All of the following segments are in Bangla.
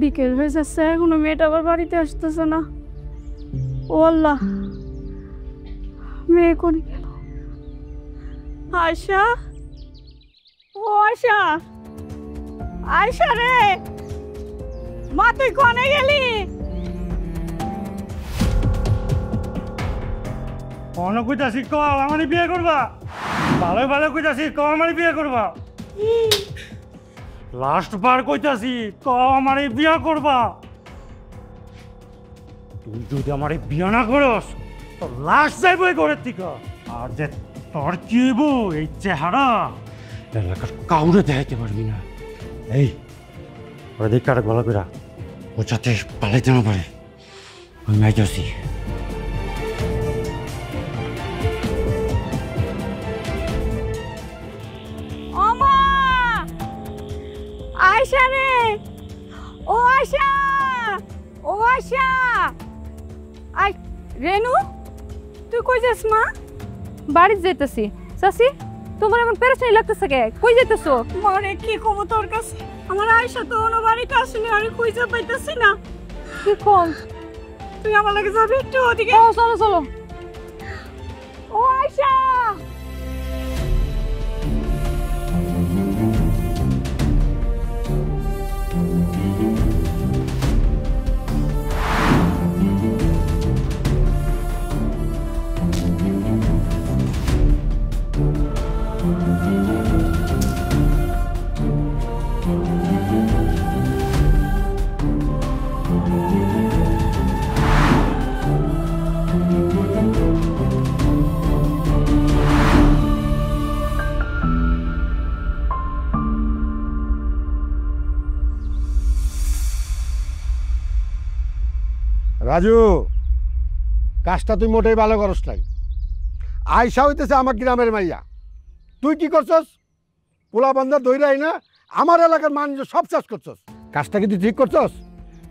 বিকেল হয়ে যাচ্ছে, এখনো মেয়েটা আবার বাড়িতে আসতেছে না। ও আল্লাহ, মেয়ে কোন গেল? আয়শা, ও আয়শা, আয়শা রে, মা তুই কোনে গেলি? কোন কইতাছি ক আমারে বিয়ে করবা? ভালো ভালো কইতাছি ক আমারে বিয়ে করবা? লাস্ট বার কইতাছি ক আমারে বিয়ে করবা? তুই যদি আমারে বিয়ে না করস তো লাস্ট যাইব এই ঘরের থেকে। আর যে তোর কি হইব এই চেহারা এলাকার কাউরে দেখাইতে পারবি না। এই ওরা দেখ কাটা গলা কইরা ও যাতে পালাইতে না পারে, আমি আইতাছি। আয়শা রে, ও আয়শা, ও আয়শা, আই রেনু, তুই কই যাস মা? বাড়িতে যাইতেছি। চাচি, তোমার এমন পেরেশানি লাগতেছে কে? কই যাইতেছো? মারে কি কব তোর কাছে, আমার আয়শা তো ওনো বাড়িতে আসেনি, আরে খুঁজে পাইতেছি না। কি কম? তুই আমার লাগে যাবি একটু ওদিকে? ও চলো চলো। ও আয়শা, রাজু, কাজটা তুই মোটেই ভালো করস নাই। আয়শা হইতেছে আমার গ্রামের মাইয়া, তুই কি করছস? পোলা বান্ধা দইরাই না আমার এলাকার মানুষ সব চাষ করছস। কাজটা কি তুই ঠিক করছস?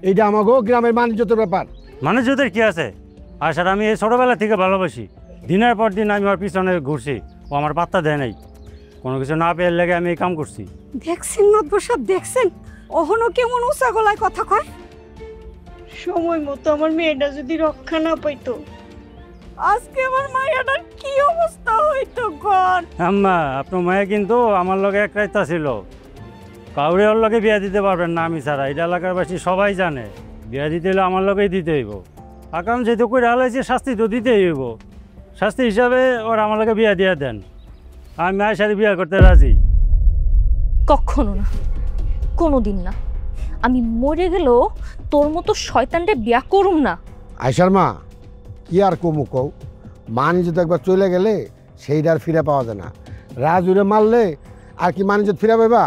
এইটা আমাকেও গ্রামের বাণিজ্যতের ব্যাপার। মানুষদের কি আছে? আর স্যার আমি এই ছোটোবেলা থেকে ভালোবাসি, দিনের পর দিন আমি ওর পিছনে ঘুরছি, ও আমার পাত্তা দেয় নাই। কোনো কিছু না পেয়ে লেগে আমি এই কাম করছি। দেখছেন মাতবর সাহেব, দেখছেন অহনো কেমন উঁচা গলায় কথা কয়। সময় মতো আমার মেয়েটা যদি রক্ষা না পাইতো, আজকে আমার মায়েরার কি অবস্থা হইতো ঘর। আম্মা, আপনার মায়ে কিন্তু আমার লগে এক রাইতা ছিল, কাউরে ওর লগে বিয়া দিতে পারবেন না আমি ছাড়া। এটা এলাকার বাসী সবাই জানে। বিয়া দিতে হলে আমার লগেই দিতে হইব। আকাম যেহেতু করে হালাইছে, শাস্তি তো দিতেই হইব। শাস্তি হিসাবে ওর আমার লগে বিয়া দিয়া দেন, আমি মায়ের সাথে বিয়া করতে রাজি। কখনো না, কোনোদিন না। আমি মরে গেলেও তোর মতো শয়তানরে বিয়া করুম না। আয়শার মা, কি আর কমু কও, মানিজ্য একবার চলে গেলে সেইটা আর ফিরে পাওয়া যায় না। রাজুরে মারলে আর কি মানিজ্য ফিরে পাইবা?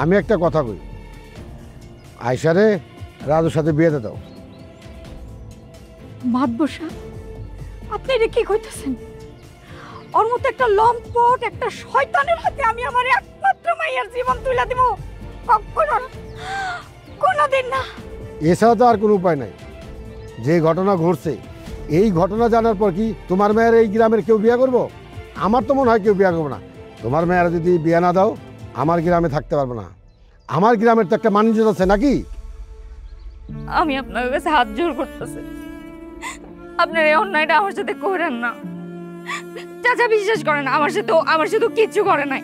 আমি একটা কথা কই, আয়শারে রাজুর সাথে বিয়ে দাও। মাতবর সাহেব, আপনি এটা কি কইতেছেন? ওর মতো একটা লম্পট, একটা শয়তানের হাতে আমি আমার একমাত্র মাইয়ার জীবন তুলে দিব? কখনো না, কোনোদিন না। এছাড়া তো আর কোনো উপায় নাই। যে ঘটনা ঘটছে, এই ঘটনা জানার পর কি তোমার মেয়ের এই গ্রামের কেউ বিয়ে করবো? আমার তো মনে হয় কেউ বিয়ে করবো না। তোমার মেয়েরা যদি বিয়ে না দাও, আমার গ্রামে থাকতে পারবো না। আমার গ্রামের তো একটা মানুষ আছে নাকি? আমি আপনার কাছে হাত জোর করতেছি, আপনার এই অন্যায়টা আমার সাথে করেন না। চাচা বিশ্বাস করেন, আমার সাথে কিচ্ছু করে নাই,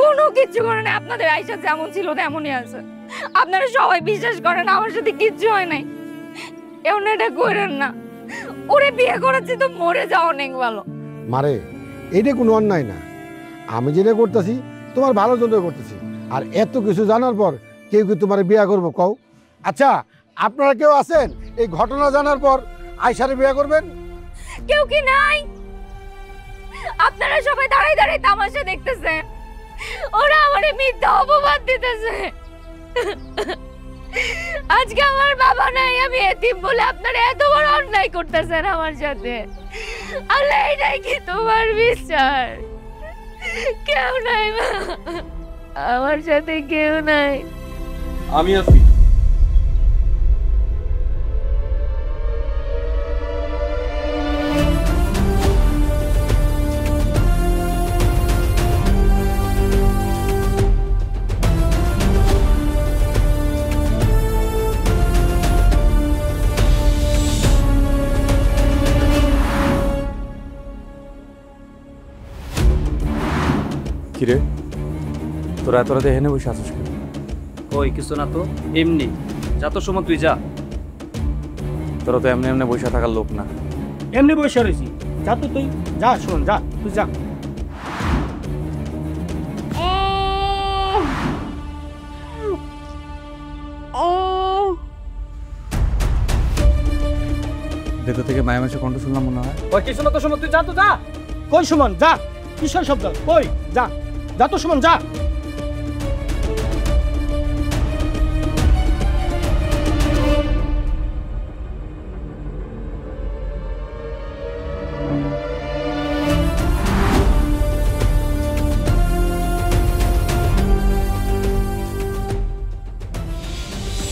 কোনো কিচ্ছু করে নাই। আপনাদের আয়শা যেমন ছিল তেমনই আছে। আপনারা সবাই বিশ্বাস করেন আমার সাথে কিচ্ছু হয় নাই। এই অন্যায়টা করেন না। ওরে বিয়ে করেছি তো মরে যাওয়া অনেক ভালো। মারে, এইটা কোনো অন্যায় না। আমি যেটা করতেছি তোমার ভালোর জন্য করতেছি। আর এত কিছু জানার পর কেউ কি তোমার বিয়ে করবো কও? আচ্ছা, আপনারা কেউ আছেন এই ঘটনা জানার পর আয়শারে বিয়ে করবেন? কেউ কি নাই? আপনারা সবাই দাঁড়াই দাঁড়াই তামাশা দেখতেছেন। ওরা আমারে মিথ্যা অপবাদ দিতেছে। আজকে আমার বাবা নাই, আমি এতিম বলে আপনারা এত বড় অন্যায় করতেছেন আমার সাথে। আল্লাহ, এটাই কি তোমার বিচার? কেউ নাই মা, আমার সাথে কেউ নাই। আমি আছি। কিরে তোরা এত রাতে এখানে বসে আছিস কেন? ওই কিছু না তো, এমনি যা, তোর সময় তুই যা। তোরা তো এমনি এমনি বসে থাকার লোক না। এমনি বসে রয়েছি, যা তো তুই, যা শোন, যা তুই যা। ভেতর থেকে মায়া মাসে কণ্ঠ শুনলাম মনে হয়। ওই কিছু না তো সুমন, তুই যা তো যা। কই সুমন, যা। কিসের শব্দ? কই যা, যা তো সুমন, যা।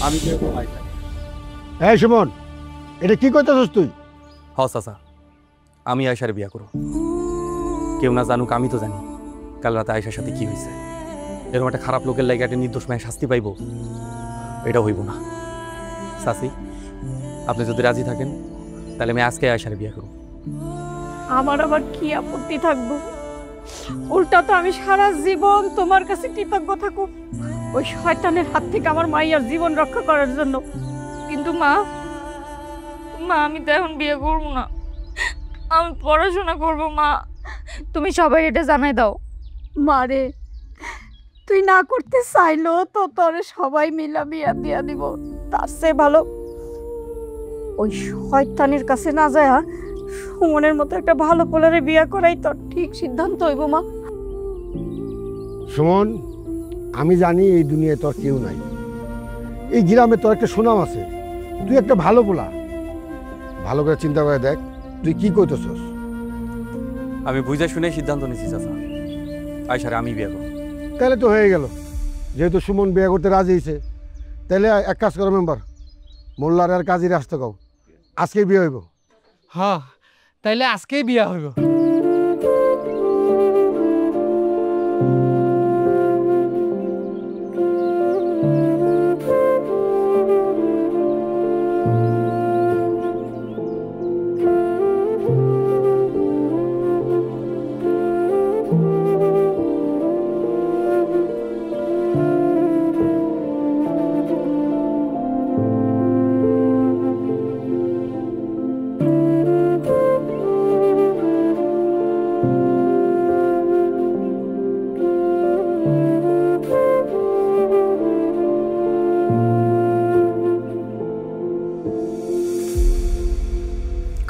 আমি হ্যাঁ সুমন, এটা কি করতেছস তুই? হ চাচা, আমি আয়সারে বিয়া করব। কেউ না জানুক, আমি তো জানি কাল রাতে আয়সার সাথে কি হয়েছে। এরকম একটা খারাপ লোকের লাগে একটা নির্দোষ মেয়ে শাস্তি পাইব, এটা হইব না। চাচি, আপনি যদি রাজি থাকেন তাহলে আমি আজকে আয়সারে বিয়া করব। আমার আবার কি আপত্তি থাকবো? উল্টা তো আমি সারা জীবন তোমার কাছে কৃতজ্ঞ থাকব ওই শয়তানের হাত থেকে আমার মাইয়ার জীবন রক্ষা করার জন্য। কিন্তু মা, আমি তো এখন বিয়ে করবো না, আমি পড়াশোনা করব। মা, তুমি সবাই এটা জানাই দাও। মারে, তুই না করতে চাইলো তো তোরে সবাই মিলা বিয়া দিয়া দিব। তার চেয়ে ভালো ওই শয়তানের কাছে না যায় সুমনের মতো একটা ভালো পোলারে বিয়া করাই তোর ঠিক সিদ্ধান্ত হইব। মা, সুমন, আমি জানি এই দুনিয়ায় তোর কেউ নাই, এই গ্রামে তোর একটা সুনাম আছে, তুই একটা ভালো পোলা। ভালো করে চিন্তা করে দেখ তুই কি করতেছস। আমি বুঝে শুনে সিদ্ধান্ত নিচ্ছি চাচা, আয়সারে আমি বিয়ে করব। তাহলে তো হয়ে গেল, যেহেতু সুমন বিয়ে করতে রাজি হয়েছে, তাহলে এক কাজ করো মেম্বার, মোল্লার আর কাজীর আসতে কও, আজকে বিয়ে হইব। হ্যাঁ, তাইলে আজকেই বিয়া হইব।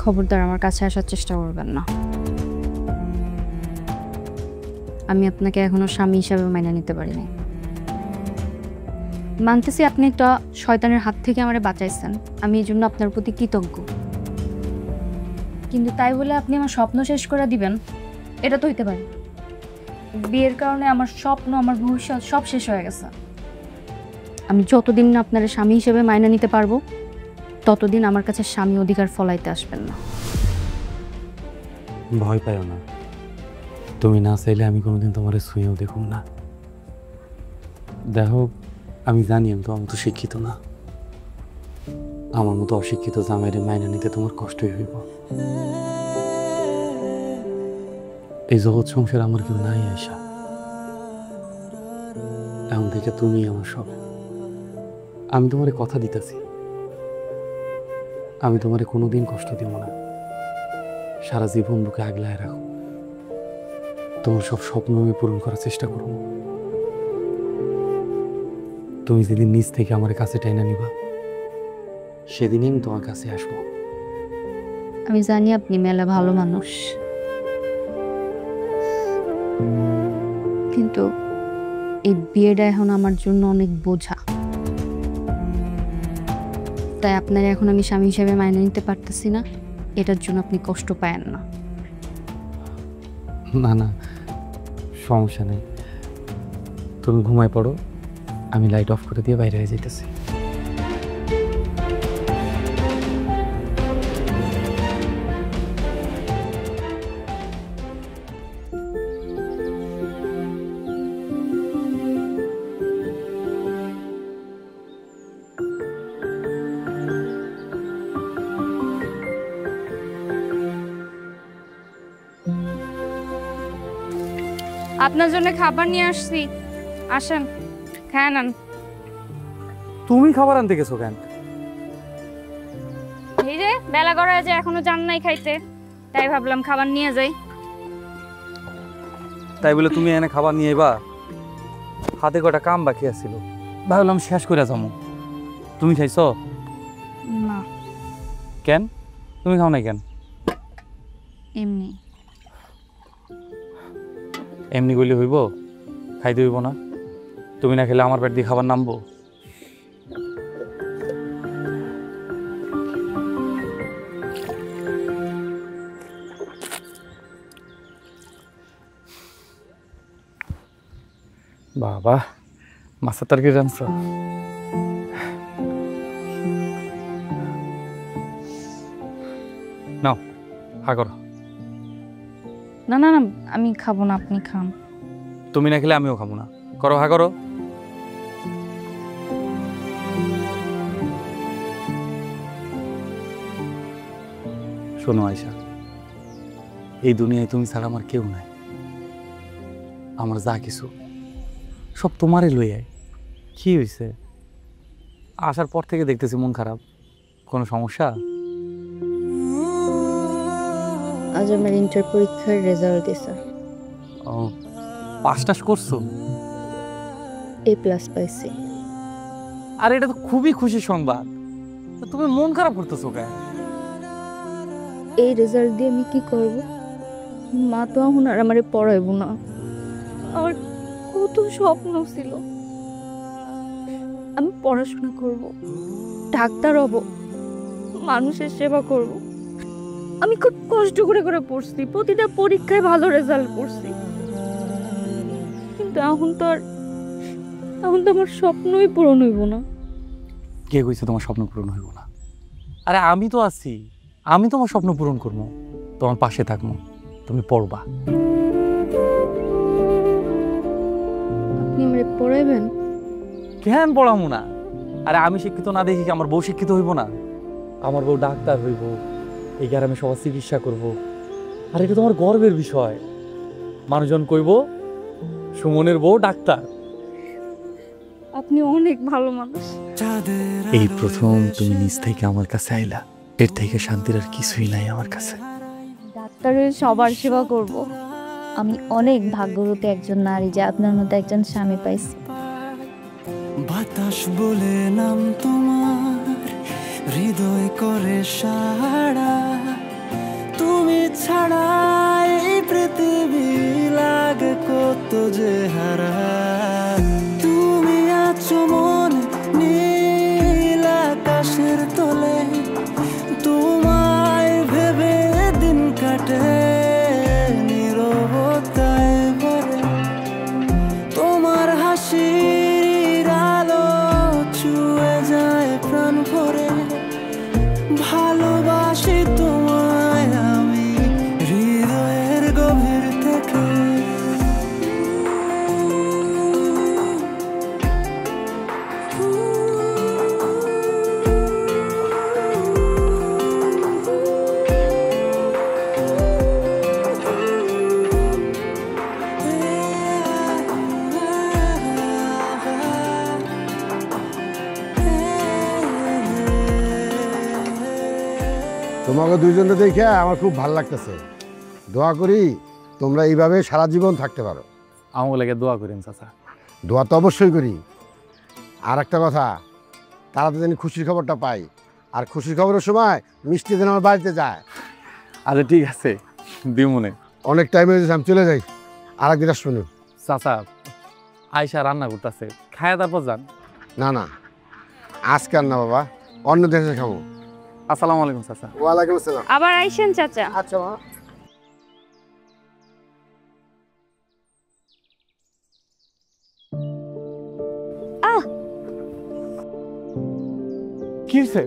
খবরদার আমার কাছে আসার চেষ্টা করবেন না। আমি আপনাকে এখনো স্বামী হিসাবে মাইনে নিতে পারিনি। মানতেছি আপনি একটা শয়তানের হাত থেকে আমারে বাঁচাইছেন, আমি এই জন্য আপনার প্রতি কৃতজ্ঞ। কিন্তু তাই বলে আপনি আমার স্বপ্ন শেষ করে দিবেন, এটা তো হইতে পারে। বিয়ের কারণে আমার স্বপ্ন, আমার ভবিষ্যৎ সব শেষ হয়ে গেছে। আমি যতদিন না আপনার স্বামী হিসেবে মাইনে নিতে পারবো, ততদিন আমার কাছে স্বামী অধিকার ফলাইতে আসবেন না। ভয় পাইও না, তুমি না চাইলে আমি কোনোদিন তোমার ছুঁয়েও দেখুন না। দেখো, আমি জানি আমি তো শিক্ষিত না, আমার মতো অশিক্ষিত জামাইরে মাইনা নিতে তোমার কষ্টই হইব। এই জগৎ সংসার আমার কেউ নাই আয়সা, এখন থেকে তুমি আমার সব। আমি তোমারে কথা দিতেছি, আমি তোমারে কোনোদিন কষ্ট দিব না, সারা জীবন বুকে আগলায় রাখো। তোমার সব স্বপ্ন আমি পূরণ করার চেষ্টা করব। তুমি যেদিন নিজ থেকে আমার কাছে টাইনা নিবা, সেদিনই আমি তোমার কাছে আসবো। আমি জানি আপনি মেলা ভালো মানুষ, কিন্তু এই বিয়েটা এখন আমার জন্য অনেক বোঝা। তাই আপনার এখন আমি স্বামী হিসেবে মাইনে নিতে পারতেছি না, এটার জন্য আপনি কষ্ট পায়েন না। না না, সমস্যা নেই, তুমি ঘুমায় পড়ো, আমি লাইট অফ করে দিয়ে বাইরে হয়ে যেতেছি। আপনার জন্য খাবার নিয়ে আসছি, আসেন খায় নেন। তুমি খাবার আনতে গেছো কেন? এই যে বেলা করা যে এখনো যান নাই খাইতে, তাই ভাবলাম খাবার নিয়ে যাই। তাই বলে তুমি এনে খাবার নিয়ে এবা? হাতে কটা কাম বাকি আছিল, ভাবলাম শেষ করে যাবো। তুমি খাইছো? না, কেন তুমি খাও নাই কেন? এমনি। এমনি গলি হইব? খাইতে হইব না? তুমি না খেলে আমার পেট দিয়ে খাবার নামবো? বাবা, মাছের তরকারি রাঁধছো? নাও হা করো। না না না, আমি খাবো না, আপনি খান। তুমি না খেলে আমিও খাবো না। করো হা করো। শোনো আয়শা, এই দুনিয়ায় তুমি ছাড়া আমার কেউ নাই। আমার যা কিছু সব তোমারই লই আয়। কি হয়েছে? আসার পর থেকে দেখতেছি মন খারাপ। কোনো সমস্যা? আজ আমার ইন্টার পরীক্ষার রেজাল্ট দিছে। ও, পাস টাস করছো? A+ পাইছি। আর এটা তো খুবই খুশি সংবাদ। তো তুমি মন খারাপ করতেছো কেন? এই রেজাল্ট দিয়ে আমি কি করব? মা তো এখন আর আমারে পড়াইব না। আমার কত স্বপ্ন ছিল, আমি পড়াশোনা করব, ডাক্তার হব, মানুষের সেবা করব। আমি খুব কষ্ট করে করে পড়ছি, প্রতিটা পরীক্ষায় ভালো রেজাল্ট করছি, কিন্তু এখন তো আমার স্বপ্নই পূরণ হইব না। কে কইছে তোমার স্বপ্ন পূরণ হইব না? আরে আমি তো আছি, আমি তোমার স্বপ্ন পূরণ করবো, তোমার পাশে থাকবো। তুমি পড়বা। আপনি আমারে পড়াইবেন? কেন পড়াবো না? আরে আমি শিক্ষিত না দেখি কি আমার বউ শিক্ষিত হইব না? আমার বউ ডাক্তার হইব, এই গ্রামে সবার চিকিৎসা করব। আর এটা তোমার গর্বের বিষয়। মানুষজন কইব সুমনের বউ ডাক্তার। আপনি অনেক ভালো মানুষ। এই প্রথম তুমি নিজ থেকে আমার কাছে আইলা, এর থেকে শান্তির আর কিছুই নাই আমার কাছে। ডাক্তারের সবার সেবা করব। আমি অনেক ভাগ্যবতী একজন নারী যে আপনার মতো একজন স্বামী পাইছি। বাতাস বলে নাম তোমার, হৃদয় করে সাড়া। তুমি ছাড়া এই পৃথিবী লাগে কত যে হারা। তুমি আছো মনে নীল আকাশের তলে, তোমায় ভেবে দিন কাটে নীরবতায় ভরে। তোমার হাসির আলো ছুঁয়ে যায় প্রাণ ভরে। ভালোবাসি তোমায় আমি হৃদয়ের গভীর থেকে। তোমাকে দুইজনে দেখে আমার খুব ভালো লাগতেছে। দোয়া করি তোমরা এইভাবে সারা জীবন থাকতে পারো। আমার লাগে দোয়া করেন চাচা। দোয়া তো অবশ্যই করি। আর একটা কথা, তারা তো জানি খুশির খবরটা পাই, আর খুশির খবরের সময় মিষ্টি যেন আমার বাড়িতে যায়। আচ্ছা ঠিক আছে, দিমনে। অনেক টাইম হয়ে যাচ্ছে, আমি চলে যাই। আর একদিন আসবো না। চাচা, আয়শা রান্না করতেছে, খায়া তারপর যান। না না, আজকে আর না বাবা, অন্য দেশে খাবো। আসসালামু আলাইকুম চাচা। ওয়ালাইকুম আসসালাম। আবার আইসেন চাচা। আচ্ছা মা। কি হয়েছে?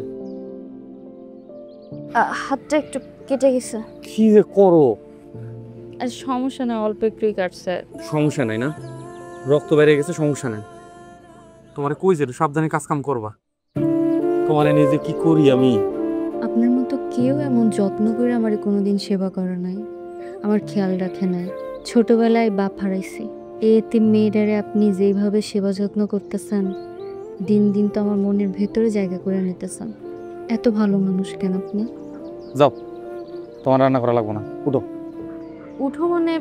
হাতটা একটু কেটে গেছে। কি যে করো? আর সমস্যা না, অল্প একটুই কাটছে। সমস্যা নাই না? রক্ত বেড়ে গেছে, সমস্যা নাই। তোমারে কই যে সাবধানে কাজ কাম করবা। তোমারে নিজে কি করি আমি? আপনার মতো কেউ এমন যত্ন করে আমার কোনোদিন সেবা করে নাই, আমার খেয়াল রাখে নাই। ছোটবেলায় বাপ হারাইছি। এই এতিম মেয়েটারে আপনি যেইভাবে সেবা যত্ন করতেছেন, দিন দিন তো আমার মনের ভেতরে জায়গা করে নিতেছেন। এত ভালো মানুষ কেন আপনি? যাও, তোমার রান্না করা লাগবে না, উঠো। উঠো মানে?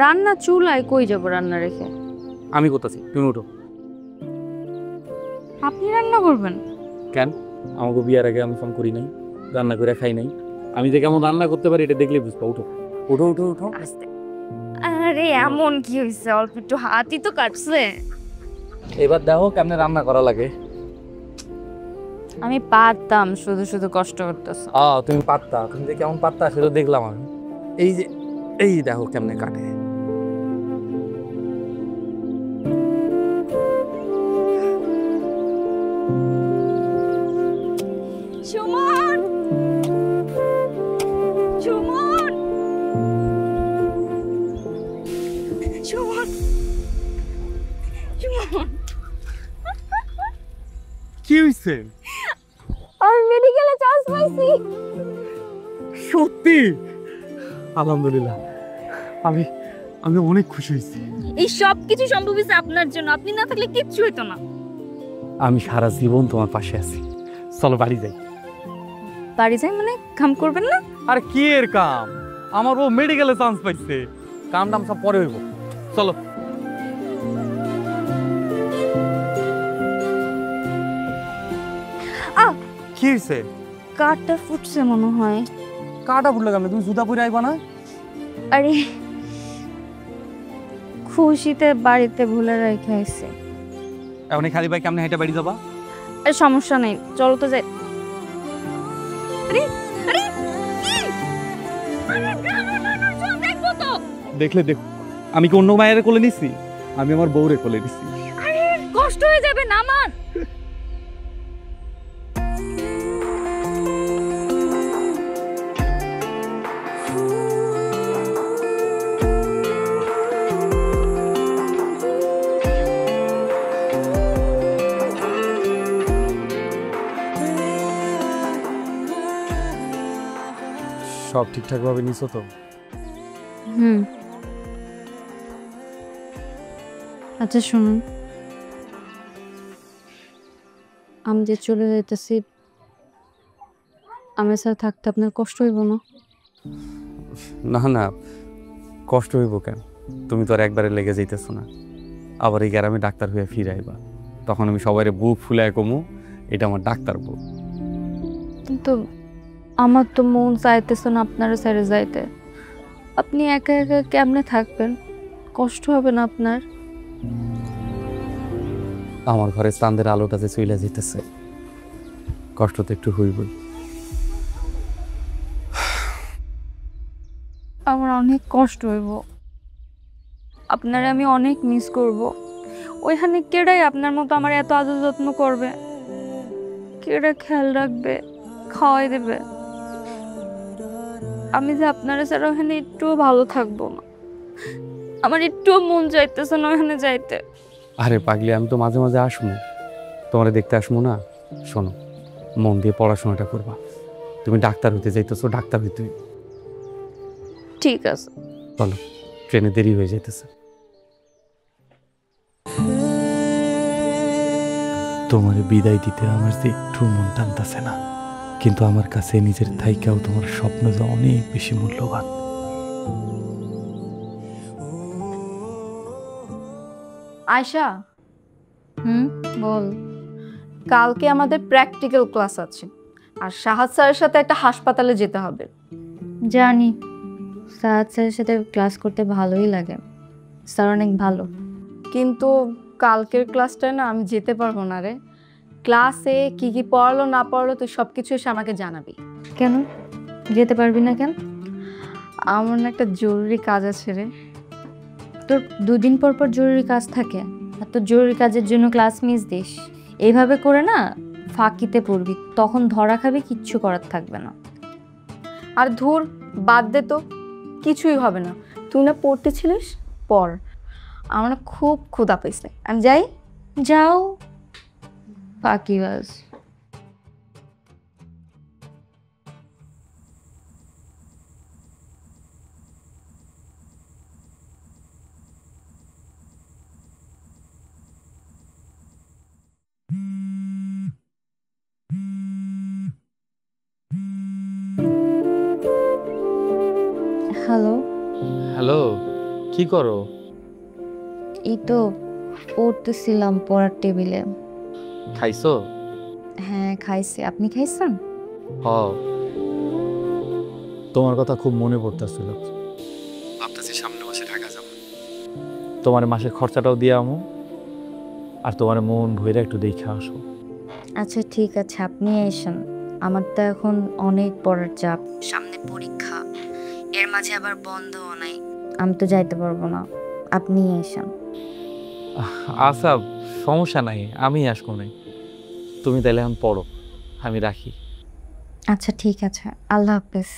রান্না চুলায় কই যাব রান্না রেখে? আমি করতেছি, তুমি উঠো। আপনি রান্না করবেন? কেন? আমাকে বিয়ার আগে আমি ফোন করি নাই, রান্না করে খাই নাই? আমি যে কেমন রান্না করতে পারি এটা দেখলে বুঝবো। উঠো উঠো উঠো উঠো। আস্তে। আরে এমন কি হয়েছে? অল্প একটু হাতই তো কাটছে। এবার দেখো কেমনে রান্না করা লাগে। আমি পারতাম, শুধু শুধু কষ্ট করতেছ। তুমি পারতা, তুমি যে কেমন পারতা সেটা দেখলাম আমি। এই যে এই দেখো কেমনে কাটে। সুমন, সুমন, সুমন, সুমন। কি হইছে? আমি মেডিকেলে চান্স পাইছি। সত্যি? আলহামদুলিল্লাহ, আমি আমি অনেক খুশি হয়েছি। এই সব কিছু সম্ভব হয়েছে আপনার জন্য। আপনি না থাকলে কিচ্ছু হতো না। আমি সারা জীবন তোমার পাশে আছি। চলো বাড়ি যাই। বাড়ি যাই মানে? কাম করবেন না? আর কি এর কাম? আমার ও মেডিকেলে চান্স পাইছে, কাম টাম সব পরে হইব। চলো। কি হয়েছে? কাঠটা ফুটছে মনে হয়। কাটা ফুটলে কেমন? তুমি জুতা পরে আইবা না? আরে খুশিতে বাড়িতে ভুলে রেখে আইছে। এখন খালি ভাই কেমনে হেঁটে বাড়ি যাবা? আরে সমস্যা নেই, চলো তো যাই। আরে আরে কি? আরে গ্রামের মানুষজন দেখবো তো। দেখলে দেখো, আমি কি অন্য মায়ের কোলে নিছি? আমি আমার বউরে কোলে নিছি। আরে কষ্ট হয়ে যাবে না আমার? সব ঠিকঠাক ভাবে নিছো তো? আচ্ছা শুনুন, আমি যে চলে যাইতেছি, আমার সাথে থাকতে আপনার কষ্ট হইব না? না না, কষ্ট হইব কেন? তুমি তো আর একবারে লেগে যাইতেছো না। আবার এই গ্রামে ডাক্তার হয়ে ফিরে আইবা, তখন আমি সবাই বুক ফুলায় কমু এটা আমার ডাক্তার বউ। কিন্তু আমার তো মন চাইতেছে না আপনারা ছেড়ে যাইতে। আপনি একা একা কেমনে থাকবেন? কষ্ট হবে না আপনার? আমার ঘরে চাঁদের আলোটা যে চলে যেতেছে, কষ্ট তো একটু হইবই। আমার অনেক কষ্ট হইব, আপনারে আমি অনেক মিস করব। ওইখানে কেডাই আপনার মতো আমার এত আদর যত্ন করবে? কেডা খেয়াল রাখবে, খাওয়াই দেবে? আমি যে আপনারা ছাড়া ওখানে একটুও ভালো থাকবো না। আমার একটুও মন চাইতেছে না ওখানে যাইতে। আরে পাগলি, আমি তো মাঝে মাঝে আসবো, তোমারে দেখতে আসবো না। শোনো, মন দিয়ে পড়াশোনাটা করবা। তুমি ডাক্তার হইতে যাইতেছো, ডাক্তার হইতে। ঠিক আছে, চলো, ট্রেনে দেরি হয়ে যাইতেছে। তোমার বিদায় দিতে আমার যে একটু মন টানতেছে না, কিন্তু আমার কাছে নিজের থাইকাও তোমার স্বপ্ন যে অনেক বেশি মূল্যবান। আয়শা, বল। কালকে আমাদের প্র্যাকটিক্যাল ক্লাস আছে, আর সাহাদ স্যারের সাথে একটা হাসপাতালে যেতে হবে। জানি, সাহাদ স্যারের সাথে ক্লাস করতে ভালোই লাগে, স্যার অনেক ভালো। কিন্তু কালকের ক্লাসটায় না আমি যেতে পারবো না রে। ক্লাসে কি কি পড়ালো না পড়ালো তুই সব কিছু এসে আমাকে জানাবি। কেন যেতে পারবি না কেন? আমার না একটা জরুরি কাজ আছে রে। তোর দুদিন পর পর জরুরি কাজ থাকে, আর তোর জরুরি কাজের জন্য ক্লাস মিস দিস। এইভাবে করে না ফাঁকিতে পড়বি, তখন ধরা খাবি, কিচ্ছু করার থাকবে না। আর ধুর, বাদ দে তো, কিছুই হবে না। তুই না পড়তেছিলিস, পড়। আমার না খুব ক্ষুধা পেয়েছে, আমি যাই। যাও, ফাঁকিবাজ। কি করো? এই তো পড়তেছিলাম পড়ার টেবিলে। খাইছো? হ্যাঁ খাইছি, আপনি খাইছেন? হ। তোমার কথা খুব মনে পড়তেছিল। ভাবতেছি সামনে মাসে ঢাকা যাব। তোমার মাসের খরচাটাও দিয়ে আমো, আর তোমার মন ভইরা একটু দেখে আসো। আচ্ছা ঠিক আছে, আপনি এসেন। আমার তো এখন অনেক পড়ার চাপ, সামনে পরীক্ষা, এর মাঝে আবার বন্ধও নাই, আমি তো যাইতে পারবো না, আপনি এসেন। আচ্ছা সমস্যা নাই, আমি আসবো নাই। তুমি তাইলে এখন পড়ো, আমি রাখি। আচ্ছা ঠিক আছে, আল্লাহ হাফেজ।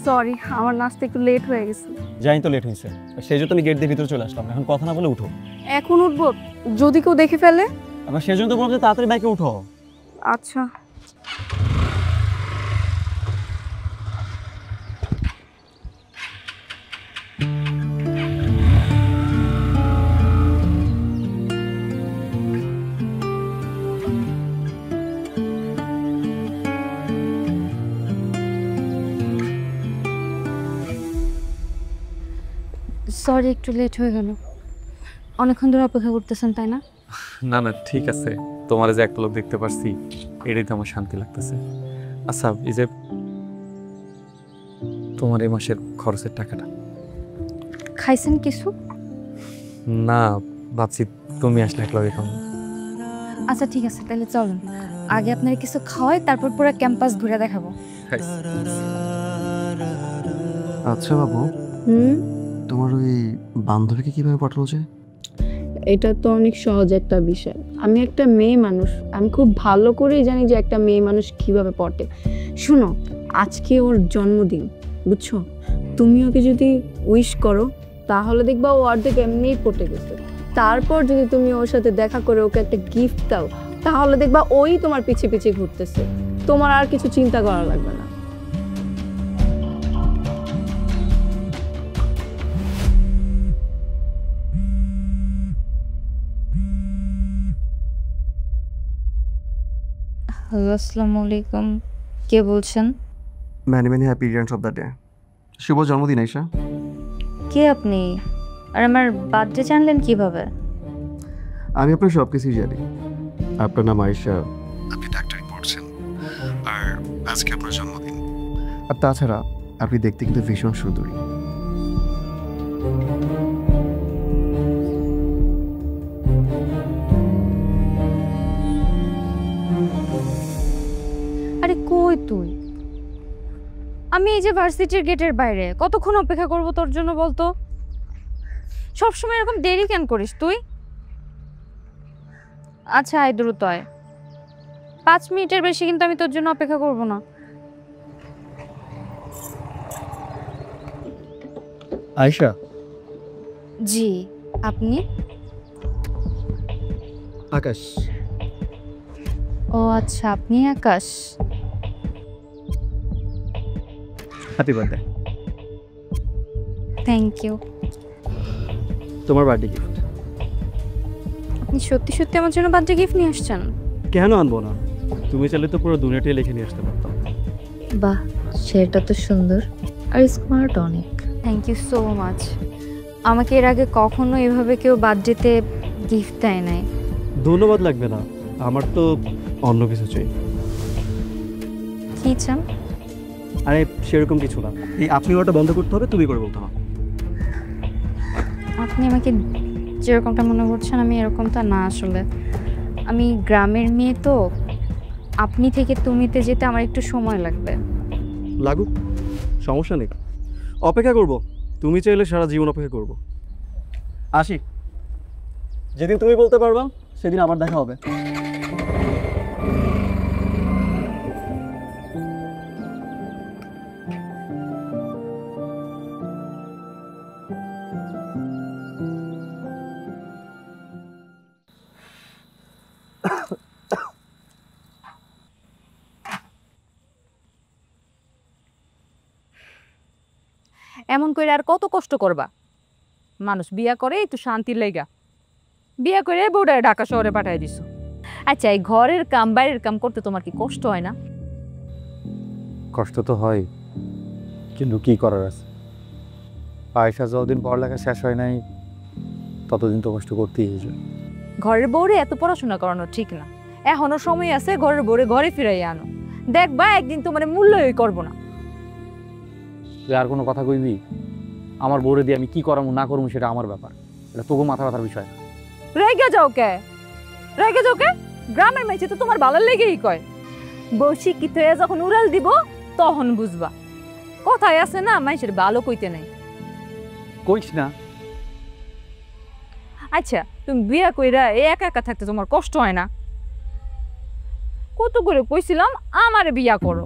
সরি, আমার নাচতে একটু লেট হয়ে গেছে। জানি তো লেট হয়েছে, সেই জন্য আমি গেট দিয়ে ভিতরে চলে আসলাম। এখন কথা না বলে উঠো। এখন উঠবো? যদি কেউ দেখে ফেলে? আবার সেই জন্য তো বললাম যে তাড়াতাড়ি বাইকে উঠো। আচ্ছা। সরি একটু লেট হয়ে গেল। অনেকক্ষণ ধরে অপেক্ষা করতেছেন তাই না? না না ঠিক আছে, তোমার যে একটা লোক দেখতে পারছি এটাই তো আমার শান্তি লাগতেছে। আচ্ছা এই যে তোমার এই মাসের খরচের টাকাটা। খাইছেন কিছু? না, ভাবছি তুমি আসলে একলা এখন। আচ্ছা ঠিক আছে, তাহলে চলুন আগে আপনার কিছু খাওয়াই, তারপর পুরো ক্যাম্পাস ঘুরে দেখাবো। আচ্ছা বাবু, তোমার ওই বান্ধবীকে কিভাবে পাঠানো যায়? এটা তো অনেক সহজ একটা বিষয়। আমি একটা মেয়ে মানুষ, আমি খুব ভালো করেই জানি যে একটা মেয়ে মানুষ কিভাবে পটে। শুনো, আজকে ওর জন্মদিন, বুঝছো? তুমি ওকে যদি উইশ করো তাহলে দেখবা ও অর্ধেক এমনিই পটে গেছে। তারপর যদি তুমি ওর সাথে দেখা করে ওকে একটা গিফট দাও তাহলে দেখবা ওই তোমার পিছে পিছে ঘুরতেছে, তোমার আর কিছু চিন্তা করা লাগবে না। হ্যালো, আসসালামু আলাইকুম। কে বলছেন? Many many happy returns of the day. শুভ জন্মদিন আয়শা। কে আপনি? আর আমার বার্থডে জানলেন কিভাবে? আমি আপনার সব কিছুই জানি। আপনার নাম আয়শা, আপনি ডাক্তারি পড়ছেন, আর আজকে আপনার জন্মদিন। আর তাছাড়া আপনি দেখতে কিন্তু ভীষণ সুন্দরী। আরে কই তুই? আমি এই যে ভার্সিটির গেটের বাইরে, কতক্ষণ অপেক্ষা করব তোর জন্য বলতো? সবসময় এরকম দেরি কেন করিস তুই? আচ্ছা আয়, দ্রুত আয়। 5 মিনিটের বেশি কিন্তু আমি তোর জন্য অপেক্ষা করব না। আয়শা? জি, আপনি? আকাশ। ও আচ্ছা, আপনি Akash. Happy birthday. Thank you. তোমার বার্থডে গিফট। আপনি সত্যি সত্যি আমার জন্য বার্থডে গিফট নিয়ে আসছেন? কেন আনবো না? তুমি চাইলে তো পুরো দুনিয়াটাই লিখে নিয়ে আসতে পারতাম। বাহ, সেটা তো সুন্দর আর স্মার্ট অনেক। Thank you so much. আমাকে এর আগে কখনো এভাবে কেউ বার্থডেতে গিফট দেয় নাই। ধন্যবাদ লাগবে না, আমার তো অন্য কিছু চাই। কি চান? আরে সেরকম কিছু না, এই আপনি ওটা বন্ধ করতে হবে, তুমি করে বলতে হবে। আপনি আমাকে যেরকমটা মনে করছেন আমি এরকমটা না আসলে। আমি গ্রামের মেয়ে তো, আপনি থেকে তুমিতে যেতে আমার একটু সময় লাগবে। লাগুক, সমস্যা নেই, অপেক্ষা করব। তুমি চাইলে সারা জীবন অপেক্ষা করব। আসি, যেদিন তুমি বলতে পারবা সেদিন আবার দেখা হবে। এমন করে আর কত কষ্ট করবা? মানুষ বিয়া করে একটু শান্তির লেগা, বিয়া করে বউডারে ঢাকা শহরে পাঠিয়ে দিছো। আচ্ছা, এই ঘরের কাম বাইরের কাম করতে তোমার কি কষ্ট হয় না? কষ্ট তো হয়, কিন্তু কি করার আছে? আয়েশা যতদিন পড়ালেখা শেষ হয় নাই ততদিন তো কষ্ট করতেই হয়েছে। ঘরের বউরে এত পড়াশোনা করানো ঠিক না, এখনো সময় আছে, ঘরের বউরে ঘরে ফিরাই আনো, দেখবা একদিন তোমার মূল্যই করবো না। তুই আর কোনো কথা কইবি? আমার বউরে দিয়ে আমি কি করামু না করবো সেটা আমার ব্যাপার, এটা তোকে মাথা ব্যথার বিষয় না। রেগে যাও কে? রেগে যাও কে? গ্রামের মেয়ে তো তোমার ভালো লেগেই কয়, বউ শিক্ষিত হয়ে যখন উড়াল দিব তখন বুঝবা। কথায় আছে না, মানুষের ভালো কইতে নাই। কইস না। আচ্ছা, তুমি বিয়া কইরা একা একা থাকতে তোমার কষ্ট হয় না? কত করে কইছিলাম আমারে বিয়া করো,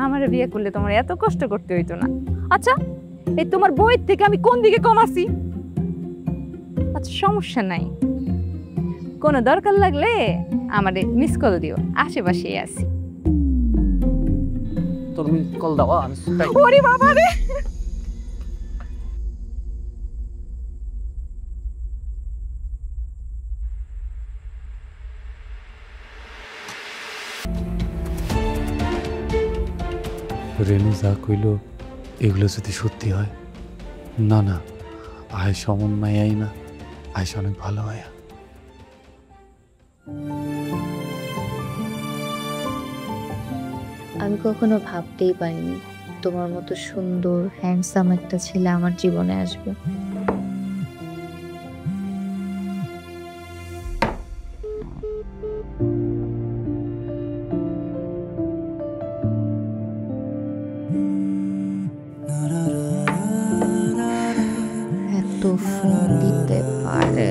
আমারে বিয়া করলে তোমার এত কষ্ট করতে হইতো না। আচ্ছা, এই তোমার বইয়ের থেকে আমি কোন দিকে কম আছি? আচ্ছা, সমস্যা নাই, কোনো দরকার লাগলে আমারে মিস কল দিও, আশেপাশেই আছি। তোর কল দাও। ওরে বাবা রে! রেনু যা কইল এগুলো যদি সত্যি হয়, না না, আয়েশা অমন মায়াই না, আয়েশা অনেক ভালো মায়া। আমি কখনো ভাবতেই পারিনি তোমার মতো সুন্দর হ্যান্ডসাম একটা ছেলে আমার জীবনে আসবে। এত ফোন দিতে পারে।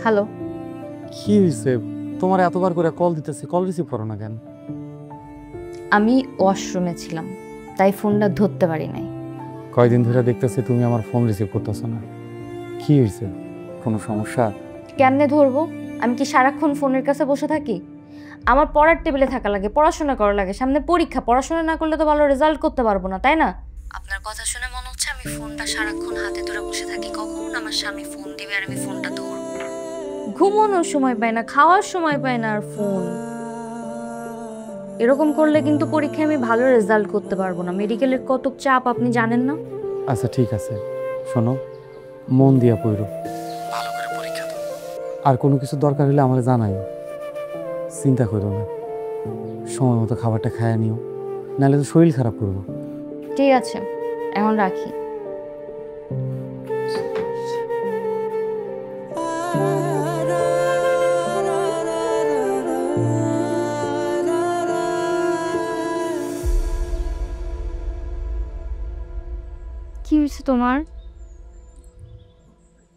হ্যালো, কি হয়েছে? তোমার এতবার করে কল দিতেছি, কল রিসিভ করো না কেন? আমি ওয়াশরুমে ছিলাম, তাই ফোনটা ধরতে পারি নাই। কয়দিন ধরে দেখতেছি তুমি আমার ফোন রিসিভ করতেছো না, কি হয়েছে? কোনো সমস্যা? কেমনে ধরবো? আমি কি সারাক্ষণ ফোনের কাছে বসে থাকি? আমার পড়ার টেবিলে থাকা লাগে, পড়াশোনা করা লাগে, সামনে পরীক্ষা, পড়াশোনা না করলে তো ভালো রেজাল্ট করতে পারবো না, তাই না? আপনার কথা শুনে মনে হচ্ছে আমি ফোনটা সারাক্ষণ হাতে ধরে বসে থাকি, কখন আমার স্বামী ফোন দিবে আর আমি ফোনটা ধরবো। ঘুমানোর সময় পাই না, খাওয়ার সময় পাই না, আর ফোন। এরকম করলে কিন্তু পরীক্ষায় আমি ভালো রেজাল্ট করতে পারবো না। মেডিকেলের কত চাপ আপনি জানেন না? আচ্ছা ঠিক আছে, শোনো, মন দিয়া পড়ো, ভালো করে পরীক্ষা দাও, আর কোনো কিছু দরকার হলে আমাকে জানাই। চিন্তা করো না, সময় মতো খাবারটা খাইয়া নিও, নাহলে তো শরীর খারাপ করবো। ঠিক আছে, এখন রাখি। কি হয়েছে তোমার?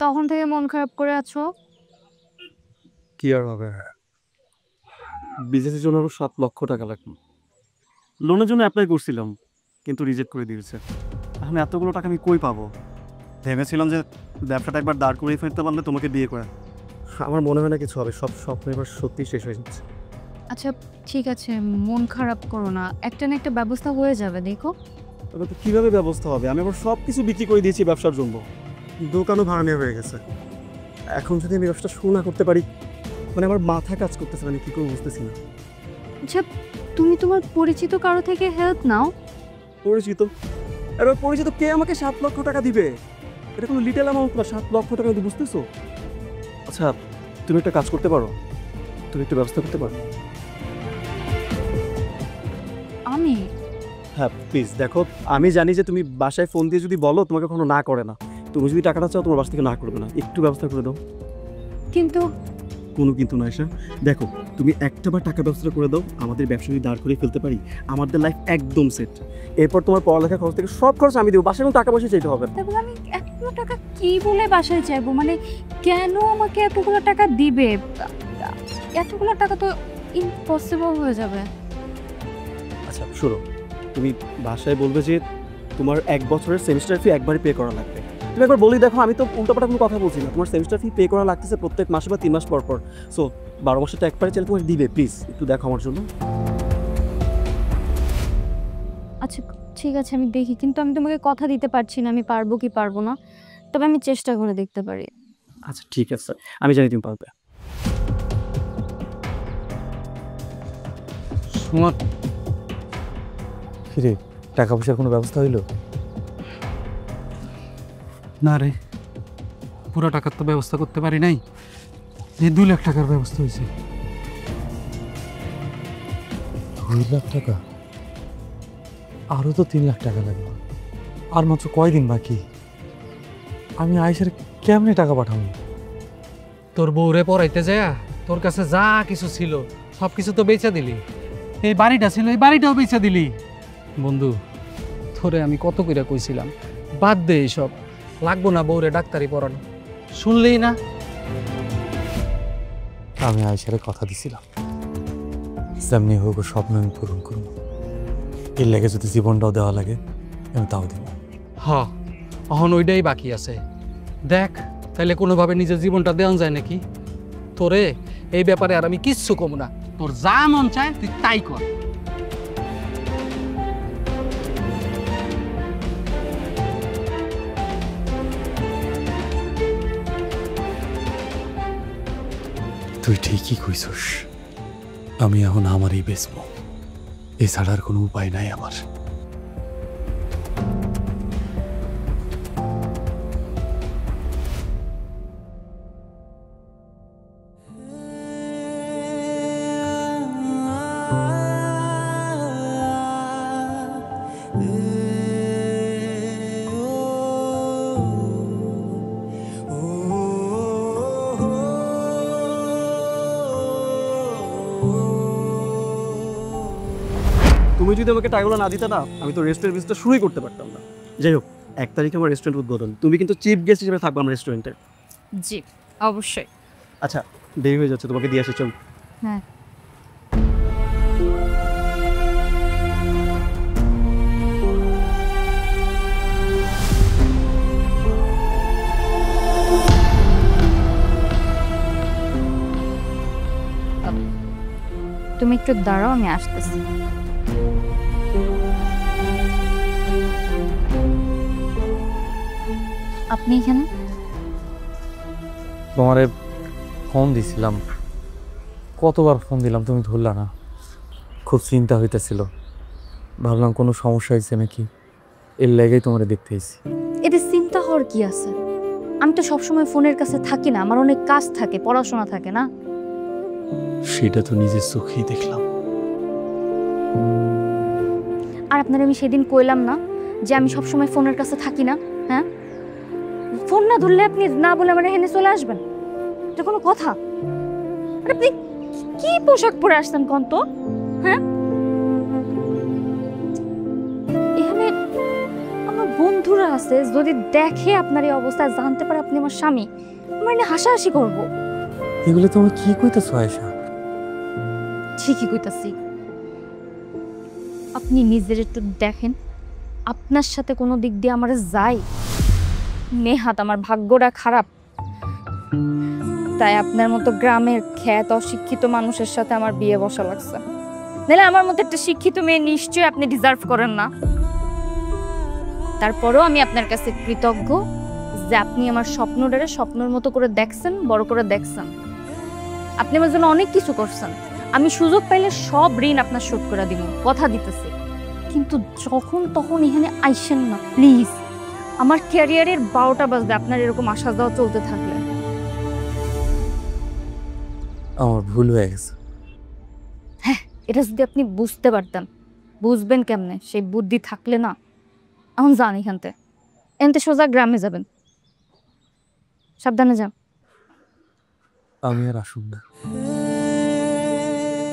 তখন থেকে মন খারাপ করে আছো। কি আর হবে, বিজনেসের জন্য আরো 7 লক্ষ টাকা লাগবে। লোনের জন্য অ্যাপ্লাই করছিলাম, কিন্তু রিজেক্ট করে দিয়েছে। এখন এতগুলো টাকা আমি কই পাবো? ভেবেছিলাম যে ব্যবসাটা একবার দাঁড় করিয়ে ফেলতে পারলে তোমাকে বিয়ে করে। আমার মনে হয় না কিছু হবে, সব স্বপ্ন এবার সত্যি শেষ হয়ে যাচ্ছে। আচ্ছা ঠিক আছে, মন খারাপ করো না, একটা না একটা ব্যবস্থা হয়ে যাবে, দেখো। তবে তো কীভাবে ব্যবস্থা হবে? আমি আবার সব কিছু বিক্রি করে দিয়েছি ব্যবসার জন্য, দোকানও ভাড়া নেওয়া হয়ে গেছে। এখন যদি আমি ব্যবসাটা শুরু না করতে পারি, মানে আমার মাথা কাজ করতেছে না, আমি কী করে বুঝতেছি না। আচ্ছা, তুমি তোমার পরিচিত কারো থেকে হেল্প নাও। পরিচিত? এবার পরিচিত কে আমাকে 7 লক্ষ টাকা দিবে? এটা কোনো লিটেল অ্যামাউন্ট না, 7 লক্ষ টাকা, তুমি বুঝতেছো? আচ্ছা তুমি একটা কাজ করতে পারো, তুমি একটা ব্যবস্থা করতে পারো। আমি? হ্যাঁ প্লিজ দেখো, আমি জানি যে তুমি বাসায় ফোন দিয়ে যদি বলো তোমাকে কখনো না করে না, তুমি যদি টাকাটা চাও তোমার বাসা থেকে না করবে না, একটু ব্যবস্থা করে দাও। কিন্তু কোনো কিন্তু না এসা, দেখো তুমি একটাবার টাকা ব্যবস্থা করে দাও, আমাদের ব্যবসা যদি দাঁড় করে ফেলতে পারি, আমাদের লাইফ একদম সেট। এরপর তোমার পড়ালেখা খরচ থেকে সব খরচ আমি দেবো, বাসায় কোনো টাকা পয়সা চাইতে হবে। তারপর আমি এতগুলো টাকা কি বলে বাসায় চাইবো? মানে কেন আমাকে এতগুলো টাকা দিবে? এতগুলো টাকা তো ইম্পসিবল হয়ে যাবে। আচ্ছা শোনো, তুমি বাসায় বলবে যে তোমার 1 বছরের সেমিস্টার ফি একবারই পে করা লাগবে। তুমি একবার বলি দেখো, আমি তো উল্টাপাল্টা কোনো কথা বলছি না, তোমার সেমিস্টার ফি পে করা লাগতেছে প্রত্যেক মাসে বা 3 মাস পর পর। সো 12 মাসে তো একবারে চাইলে তোমাকে দিবে, প্লিজ একটু দেখো আমার জন্য। আচ্ছা ঠিক আছে, আমি দেখি, কিন্তু আমি তোমাকে কথা দিতে পারছি না আমি পারবো কি পারবো না, তবে আমি চেষ্টা করে দেখতে পারি। আচ্ছা ঠিক আছে, আমি জানি তুমি পারবে। সুমন, ফিরে টাকা পয়সার কোনো ব্যবস্থা হইলো? না রে, পুরো টাকার তো ব্যবস্থা করতে পারি নাই, এই 2 লাখ টাকার ব্যবস্থা হয়েছে। 2 লাখ টাকা? আরও তো 3 লাখ টাকা লাগবে। আর মাত্র কয়দিন বাকি, আমি আয়েশার কেমনে টাকা পাঠাবো? তোর বউরে পড়াইতে যায় তোর কাছে যা কিছু ছিল সব কিছু তো বেচা দিলি, এই বাড়িটা ছিল এই বাড়িটাও বেচা দিলি। বন্ধু, তোরে আমি কত কইরা কইছিলাম বাদ দে এইসব, লাগবো না বউরে ডাক্তারি পড়ানো, শুনলেই না। আমি আয়েশারে কথা দিছিলাম যেমনি হোক ওর স্বপ্ন আমি পূরণ করবো, এর লাগে যদি জীবনটাও দেওয়া লাগে আমি তাও দিব। হ, এখন ওইটাই বাকি আছে। দেখ তাইলে কোনোভাবে নিজের জীবনটা দেওয়া যায় নাকি। তোরে এই ব্যাপারে আর আমি কিচ্ছু কম না, তোর যা মন চায় তুই তাই কর। তুই ঠিকই কইছস, আমি এখন আমারই বেচবো, এছাড়া আর কোনো উপায় নাই আমার। তুমি যদি আমাকে টাকাগুলো না দিতে না, আমি তো রেস্টুরেন্ট বিজনেসটা শুরুই করতে পারতাম না। যাই হোক, 1 তারিখে আমার রেস্টুরেন্ট উদ্বোধন, তুমি কিন্তু চিফ গেস্ট হিসেবে থাকবে আমার রেস্টুরেন্টে। জি অবশ্যই। আচ্ছা দেরি হয়ে যাচ্ছে, তোমাকে দিয়ে আসি, চল। হ্যাঁ তুমি একটু দাঁড়াও, আমি আসতেছি। আপনি এখানে? তোমারে ফোন দিছিলাম, কতবার ফোন দিলাম তুমি ধরলা না, খুব চিন্তা হইতেছিল, ভাবলাম কোনো সমস্যা হয়েছে নাকি, এর লেগেই তোমারে দেখতে এসেছি। এতে চিন্তা হওয়ার কি আছে? আমি তো সবসময় ফোনের কাছে থাকি না, আমার অনেক কাজ থাকে, পড়াশোনা থাকে না। সেটা তো নিজের চোখেই দেখলাম। আর আপনার আমি সেদিন কইলাম না যে আমি সবসময় ফোনের কাছে থাকি না? হ্যাঁ, ফোন না ধরলে আপনি না বলে আমার এখানে চলে আসবেন, এটা কোনো কথা? আর আপনি কি পোশাক পরে আসছেন কোন তো? হ্যাঁ, এখানে আমার বন্ধুরা আছে, যদি দেখে আপনার এই অবস্থা, জানতে পারে আপনি আমার স্বামী, আমার এনে হাসাহাসি করবো। এগুলো তুমি কি কইতেছো আয়েশা? ঠিকই কইতাছি। আপনি নিজের একটু দেখেন, আপনার সাথে কোনো দিক দিয়ে আমার যাই নেহাত আমার ভাগ্যটা খারাপ, তাই আপনার মতো গ্রামের খ্যাত অশিক্ষিত মানুষের সাথে আমার বিয়ে বসা লাগছে। নাহলে আমার মতো একটা শিক্ষিত মেয়ে নিশ্চয়ই আপনি ডিজার্ভ করেন না। তারপরেও আমি আপনার কাছে কৃতজ্ঞ যে আপনি আমার স্বপ্নটারে স্বপ্নের মতো করে দেখছেন, বড় করে দেখছেন। আপনি আমার জন্য অনেক কিছু করছেন, আমি সুযোগ পাইলে সব ঋণ আপনার শোধ করে দিব, কথা দিতেছি। কিন্তু যখন তখন এখানে আইসেন না প্লিজ, আমার ক্যারিয়ারের 12টা বাজবে আপনার এরকম আসা যাওয়া চলতে থাকলে। আমার ভুল হয়ে গেছে। হ্যাঁ, এটা যদি আপনি বুঝতে পারতেন, বুঝবেন কেমনে, সেই বুদ্ধি থাকলে না। এখন যান এখান থেকে, এনতে সোজা গ্রামে যাবেন, সাবধানে যান। আমি আর আসুন না,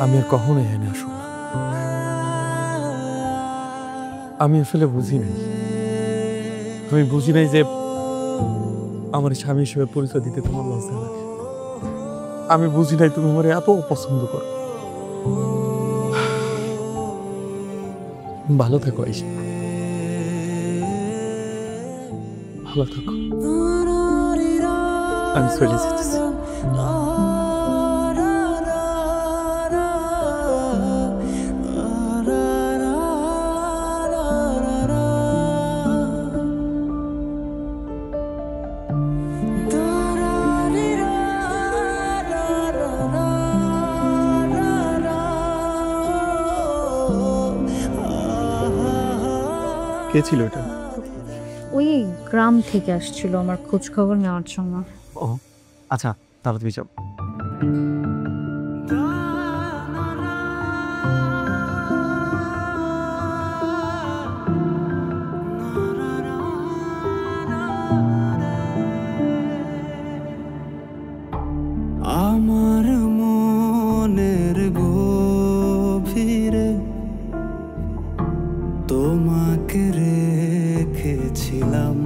আমি আর কখনো এখানে আসুন না। আমি আসলে বুঝি নাই, আমি বুঝি নাই যে আমার স্বামী হিসেবে পরিচয় দিতে তোমার লজ্জা লাগে। আমি বুঝি নাই তুমি আমার এত অপছন্দ করো। ভালো থেকো আয়েশা, ভালো থাকো। আমি চলে যেতেছি। কে ছিল এটা? ওই গ্রাম থেকে আসছিল আমার খোঁজ খবর নেওয়ার জন্য। ও আচ্ছা, তাহলে তুমি যাও। আমার মনের গভীরে তোমাকে রেখেছিলাম,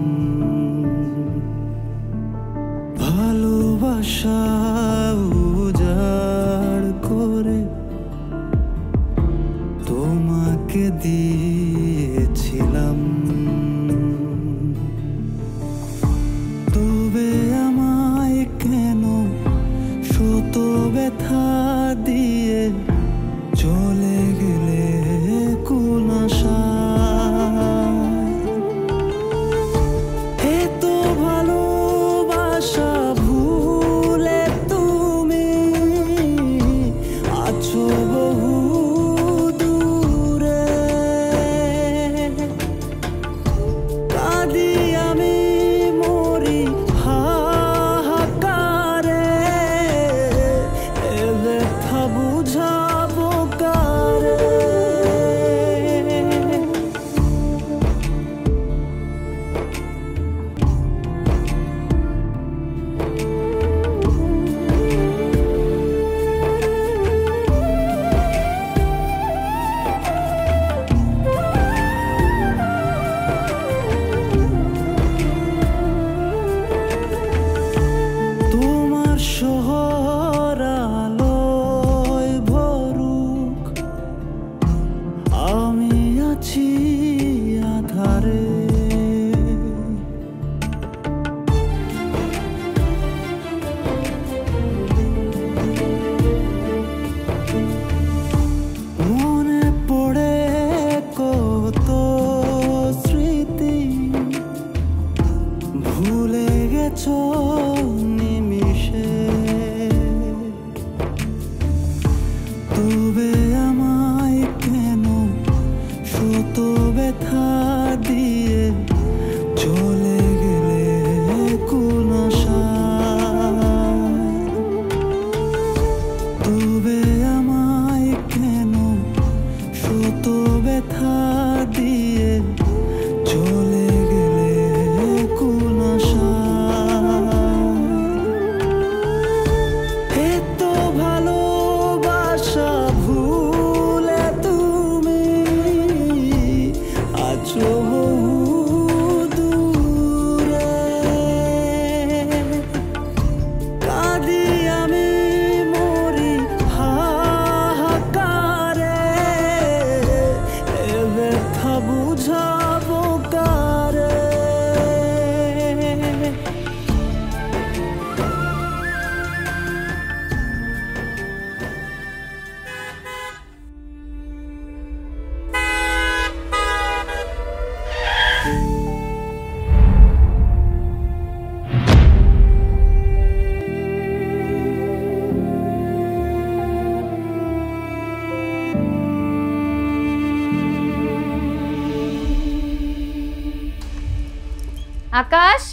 ভালোবাসা উজাড় করে তোমাকে দিয়েছিলাম। তবে আমায় কেন শত ব্যথা দিয়ে চলে গেলে কোন আশায়? এত ভালোবাসা ভুলে তুমি আছো বহু দূরে। কাঁদি আমি মরি হাহাকারে, এ ব্যথা বুঝাবো কারে? তোমার শহর আলোয় ভরুক, আমি আছি আধারে। মনে পড়ে কত স্মৃতি, ভুলে গেছো নিমিষে। তবে আমায় কেন শত ব্যথা দিয়ে চলে গেলে কোন আশায়? তবে আমায় কেন শত ব্যথা দিয়ে চলে গেলে কোন আশায়? এত ভালোবাসা ভুলে তুমি আছো বহু দূরে। কাঁদি আমি মরি হাহাকারে, এ ব্যথা বুঝাবো কারে? আকাশ,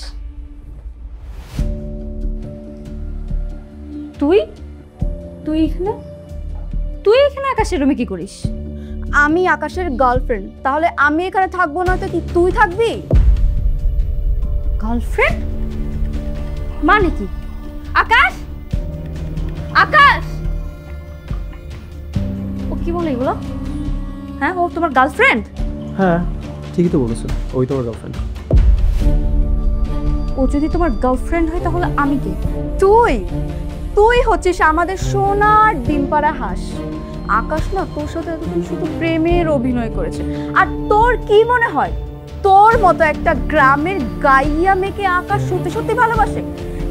তুই তুই এখানে তুই এখানে আকাশের রুমে কি করিস? আমি আকাশের গার্লফ্রেন্ড, তাহলে আমি এখানে থাকবো না তো কি তুই থাকবি? গার্লফ্রেন্ড মানে কি? আকাশ, আকাশ, ও কি বলে এগুলো? হ্যাঁ, ও তোমার গার্লফ্রেন্ড? হ্যাঁ, ঠিকই তো বলেছো, ওই তোমার গার্লফ্রেন্ড। ও যদি তোমার গার্লফ্রেন্ড হয় তাহলে আমি কি? তুই তুই হচ্ছিস আমাদের সোনার ডিম পাড়া হাঁস। আকাশ না তোর সাথে এতদিন শুধু প্রেমের অভিনয় করেছে। আর তোর কি মনে হয় তোর মতো একটা গ্রামের গাইয়া মেয়েকে আকাশ সত্যি সত্যি ভালোবাসে?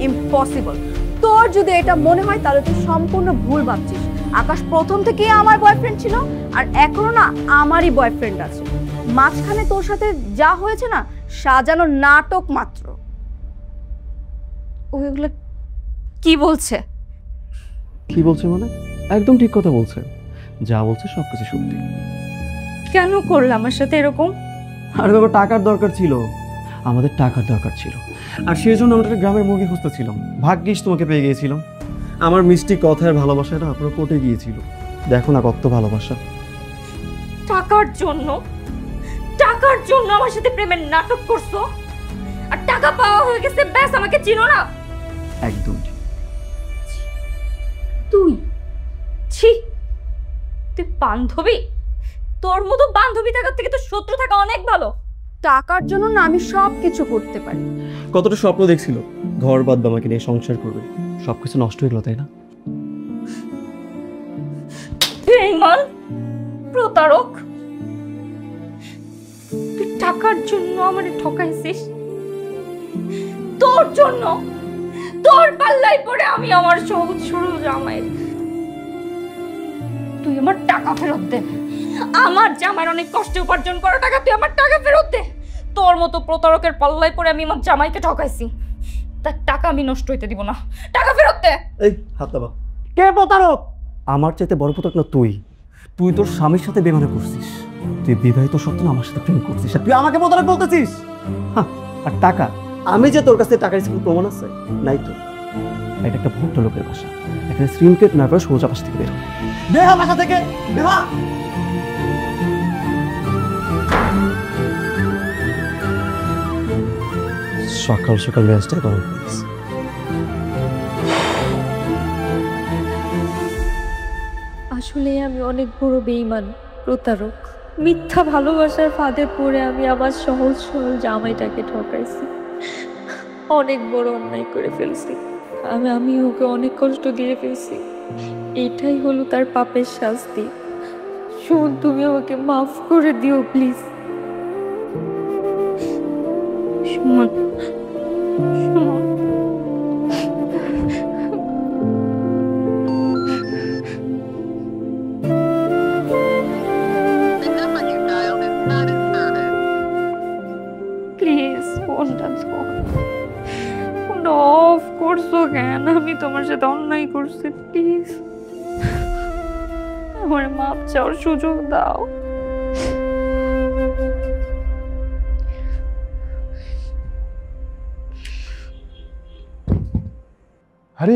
ইম্পসিবল। তোর যদি এটা মনে হয় তাহলে তুই সম্পূর্ণ ভুল ভাবছিস। আকাশ প্রথম থেকেই আমার বয়ফ্রেন্ড ছিল, আর এখনো না আমারই বয়ফ্রেন্ড আছে। মাঝখানে তোর সাথে যা হয়েছে না সাজানো নাটক মাত্র। ওইগুলো কি বলছে? কি বলছে মানে? একদম ঠিক কথা বলছে, যা বলছে সব কিছু সত্যি। কেন করলে আমার সাথে এরকম? আরে বাবা, টাকার দরকার ছিল, আমাদের টাকার দরকার ছিল, আর সেই জন্য আমরা গ্রামের মুরগি খুঁজতেছিলাম। ভাগ্যিস তোমাকে পেয়ে গিয়েছিলাম। আমার মিষ্টি কথার ভালোবাসাটা পুরো পটে গিয়েছিল। দেখো না কত ভালোবাসা। টাকার জন্য আমার সাথে প্রেমের নাটক করছো, আর টাকা পাওয়া হয়ে গেছে, ব্যাস আমাকে চিনো না। একদম তুই তুই বান্ধবী? তোর মতো বান্ধবী থাকার থেকে তো শত্রু থাকা অনেক ভালো। টাকার জন্য না আমি সব কিছু করতে পারি। কতটা স্বপ্ন দেখছিল, ঘর বাদ আমাকে নিয়ে সংসার করবে, সবকিছু নষ্ট হয়ে গেল, তাই না? বেঈমান, প্রতারক, তুই টাকার জন্য আমারে ঠকাইছিস। তোর জন্য, তোর পাল্লায় পড়ে আমি আমার সহজ সরল জামাই। তুই আমার টাকা ফেরত দে। আমার জামাইয়ের অনেক কষ্টে উপার্জন করা টাকা, তুই আমার টাকা ফেরত দে। তোর মতো প্রতারকের পাল্লায় পড়ে আমি আমার জামাইকে ঠকাইছি, তার টাকা আমি নষ্ট হইতে দিব না। টাকা ফেরত দে। এই হাত দাবা। কে প্রতারক? আমার চাইতে বড় প্রতারক না তুই। তুই তোর স্বামীর সাথে বেমানে করছিস, তুই বিবাহিত সত্ত্বেও আমার সাথে প্রেম করছিস, আর তুই আমাকে প্রতারক বলতেছিস? হ্যাঁ, আর টাকা, আমি যে তোর কাছে টাকা দিচ্ছি প্রমাণ আছে? নাই তো। এটা একটা ভদ্র লোকের ভাষা, এখানে শ্রীমকেট না করে সোজা পাশ থেকে বের বেহা বাসা থেকে বেহা। সকাল সকাল ম্যাচটা গরম করেছে। আসলে আমি অনেক বড় বেঈমান, প্রতারক। মিথ্যা ভালোবাসার ফাঁদে পড়ে আমি আমার সহজ সরল জামাইটাকে ঠকাইছি। অনেক বড় অন্যায় করে ফেলছি। আমি ওকে অনেক কষ্ট দিয়ে ফেলছি। এটাই হলো তার পাপের শাস্তি। শোন, তুমি আমাকে মাফ করে দিও প্লিজ। শোন, শোন। প্লিজ ফোনটা অফ করছো কেন? আমি তোমার সাথে অন্যায় করছি, প্লিজ আমার মাপ চাওয়ার সুযোগ দাও। আরে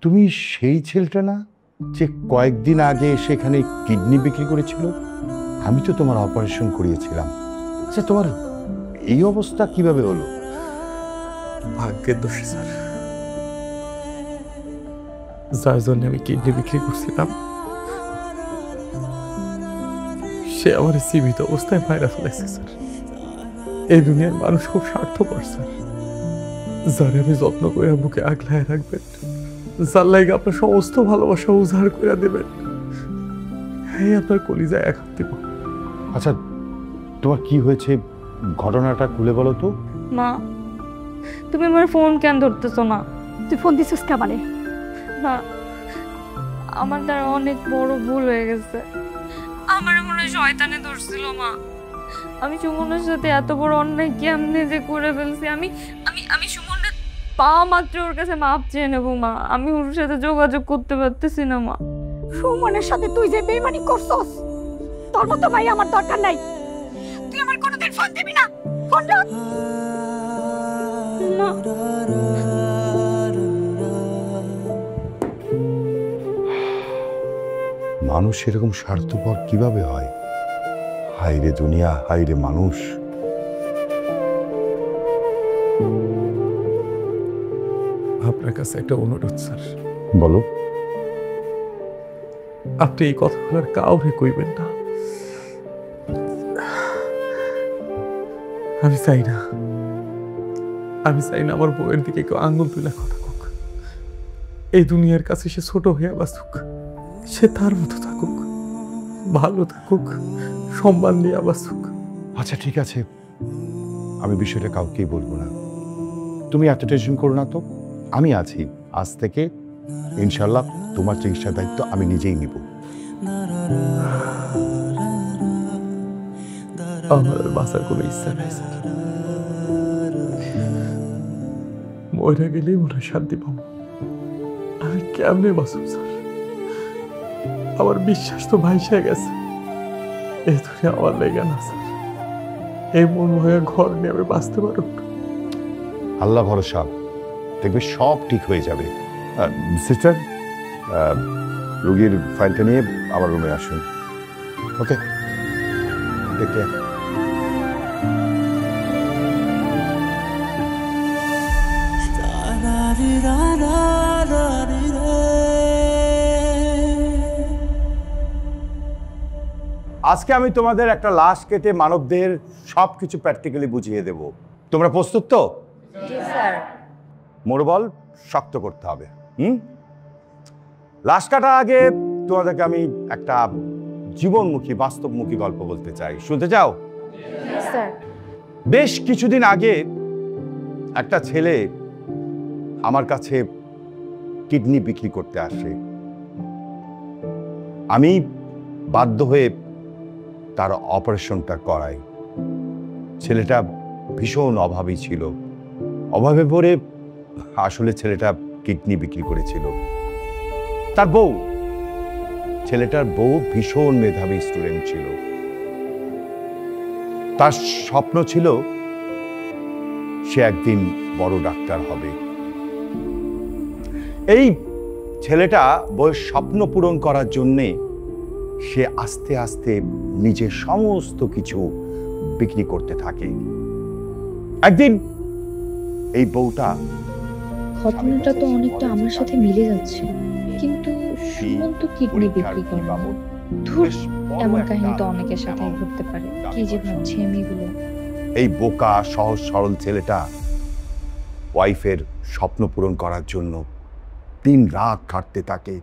তুমি সেই ছেলেটা না যে কয়েকদিন আগে সেখানে কিডনি বিক্রি করেছিল? আমি তো তোমার অপারেশন করিয়েছিলাম। আচ্ছা, তোমার এই অবস্থা কিভাবে হলো? ভাগ্যের দোষী স্যার, যার জন্য আমি কিডনি বিক্রি করছিলাম সে আমার জীবিত অবস্থায় মায়েরা ফেলেছে স্যার। এই দুনিয়ার মানুষ খুব স্বার্থপর স্যার। যারে আমি যত্ন করে বুকে আগলায় রাখবেন, যার লাগে আপনার সমস্ত ভালোবাসা উজাড় করে দেবেন, এই আপনার কলিজায় এক হাত দিব। আচ্ছা, তোমার কি হয়েছে ঘটনাটা খুলে বলো তো। মা, তুমি আমার ফোন কেন ধরতেছো না? তুই ফোন দিছিস কামারে? না, আমার দ্বারা অনেক বড় ভুল হয়ে গেছে। আমার মনে হয় শয়তানে ধরছিল মা। আমি সুমনের সাথে এত বড় অন্যায় কেমনে যে করে ফেলছি। আমি আমি আমি সুমনের পাওয়া মাত্র ওর কাছে মাপ চেয়ে নেবো মা। আমি ওর সাথে যোগাযোগ করতে পারতেছি না মা। সুমনের সাথে তুই যে বেইমানি করছস, তোর মতো ভাই আমার দরকার নাই। তুই আমার কোনোদিন ফোন দিবি না। ফোন রাখ। মা, মানুষ এরকম স্বার্থপর কিভাবে হয়? হায়রে দুনিয়া, হায়রে মানুষ। আপনার কাছে একটা অনুরোধ স্যার। বলো। আপনি এই কথাগুলো আর কাউরে কইবেন না। আমি চাই না আমার বউয়ের দিকে কেউ আঙুল তুলে কথা কোক। এই দুনিয়ার কাছে সে ছোট হয়ে বাঁচুক। সে তার মতো থাকুক, ভালো থাকুক, সম্মান নিয়ে বাঁচুক। আচ্ছা ঠিক আছে, আমি বিষয়টা কাউকেই বলবো না। তুমি এত টেনশন করো না তো, আমি আছি। আজ থেকে ইনশাল্লাহ তোমার চিকিৎসার দায়িত্ব আমি নিজেই নিব। আমার আর বাঁচার কোনো ইচ্ছা নাই স্যার। মরে গেলেই মনে হয় শান্তি পাবো। আমি কেমনে বাঁচব স্যার? আমার বিশ্বাস তো ভাইসা গেছে। এই ধরে আমার লেগে না স্যার, এই মন হয়ে ঘর নিয়ে আমি বাঁচতে পারব। আল্লাহ ভরসা, দেখবে সব ঠিক হয়ে যাবে। সিস্টার, রোগীর ফাইলটা নিয়ে আমার রুমে আসুন। ওকে, টেক কেয়ার। আজকে আমি তোমাদের একটা লাশ কেটে মানবদের সবকিছু প্র্যাকটিক্যালি বুঝিয়ে দেব। তোমরা প্রস্তুত তো? জি স্যার। মনোবল শক্ত করতে হবে। লাশ কাটার আগে তোমাদেরকে আমি একটা জীবনমুখী বাস্তবমুখী গল্প বলতে চাই। শুনতে চাও? স্যার। বেশ কিছুদিন আগে একটা ছেলে আমার কাছে কিডনি বিক্রি করতে আসে। আমি বাধ্য হয়ে তার অপারেশনটা করাই। ছেলেটা ভীষণ অভাবী ছিল। অভাবে পড়ে আসলে ছেলেটা কিডনি বিক্রি করেছিল। তার বউ, ছেলেটার বউ ভীষণ মেধাবী স্টুডেন্ট ছিল। তার স্বপ্ন ছিল সে একদিন বড় ডাক্তার হবে। এই ছেলেটা বউয়ের স্বপ্ন পূরণ করার জন্যে সে আস্তে আস্তে নিজের সমস্ত কিছু বিক্রি করতে থাকে। একদিন এই বউটা, ঘটনাটা তো অনেকটা আমার সাথে মিলে যাচ্ছে, কিন্তু সুমন তো কিডনি বিক্রি করে না। ধুর, এমন কাহিনী তো অনেকের সাথে ঘটতে পারে। কি যে ভাবছি আমি এগুলো। এই বোকা সহজ সরল ছেলেটা ওয়াইফের স্বপ্ন পূরণ করার জন্য দিন রাত খাটতে থাকে।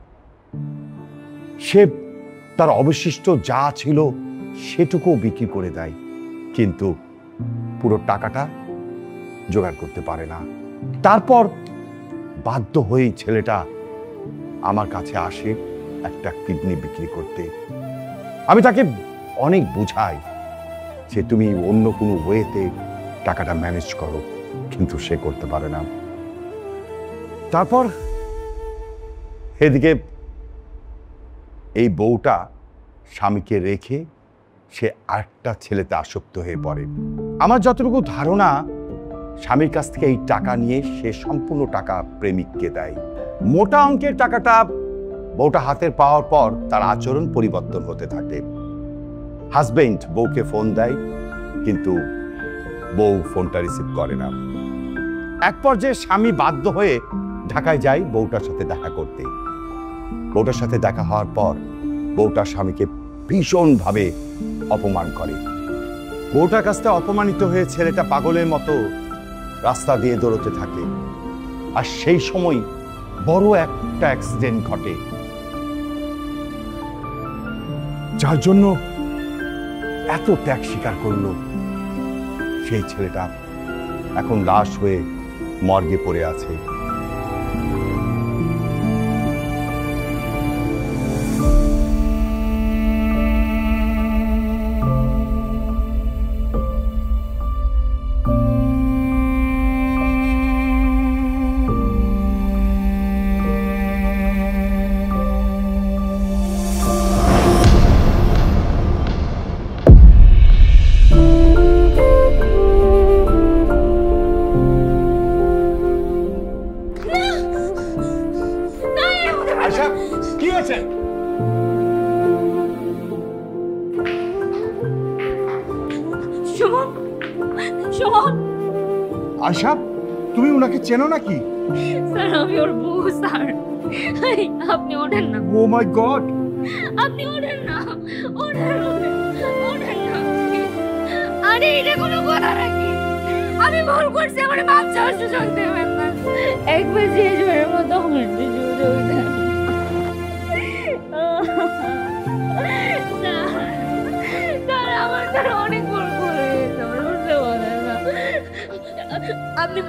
সে তার অবশিষ্ট যা ছিল সেটুকুও বিক্রি করে দেয়, কিন্তু পুরো টাকাটা জোগাড় করতে পারে না। তারপর বাধ্য হয়েই ছেলেটা আমার কাছে আসে একটা কিডনি বিক্রি করতে। আমি তাকে অনেক বুঝাই যে তুমি অন্য কোনো ওয়েতে টাকাটা ম্যানেজ করো, কিন্তু সে করতে পারে না। তারপর এদিকে এই বউটা স্বামীকে রেখে সে আরেকটা ছেলেতে আসক্ত হয়ে পড়ে। আমার যতটুকু ধারণা, স্বামীর কাছ থেকে এই টাকা নিয়ে সে সম্পূর্ণ টাকা প্রেমিককে দেয়। মোটা অঙ্কের টাকাটা বউটা হাতের পাওয়ার পর তার আচরণ পরিবর্তন হতে থাকে। হাজবেন্ড বউকে ফোন দেয়, কিন্তু বউ ফোনটা রিসিভ করে না। এক পর্যায়ে স্বামী বাধ্য হয়ে ঢাকায় যায় বউটার সাথে দেখা করতে। বউটার সাথে দেখা হওয়ার পর বউটা স্বামীকে ভীষণভাবে অপমান করে। বউটার কাছ থেকে অপমানিত হয়ে ছেলেটা পাগলের মতো রাস্তা দিয়ে দৌড়তে থাকে। আর সেই সময় বড় একটা অ্যাক্সিডেন্ট ঘটে, যার জন্য এত ত্যাগ স্বীকার করলো। সেই ছেলেটা এখন লাশ হয়ে মর্গে পড়ে আছে। কি হয়েছে? সুমন, সুমন। আশা, তুমি ওনাকে চেনো নাকি? স্যার, আমি ওর বউ স্যার। আপনি ওঠেন না। ও মাই গড! আপনি ওঠেন না, ওঠেন, ওঠেন না। আরে এটা কোনো কথা নাকি? আমি ভুল করছি, আমার মাপ চাওয়ার সুযোগ দেবেন না। একবার যে জোরের মতো আমার সুযোগ দেন। আমার দ্বারা অনেক বড় ভুল হয়ে গেছে, আমার উঠতে বলেন না। আপনি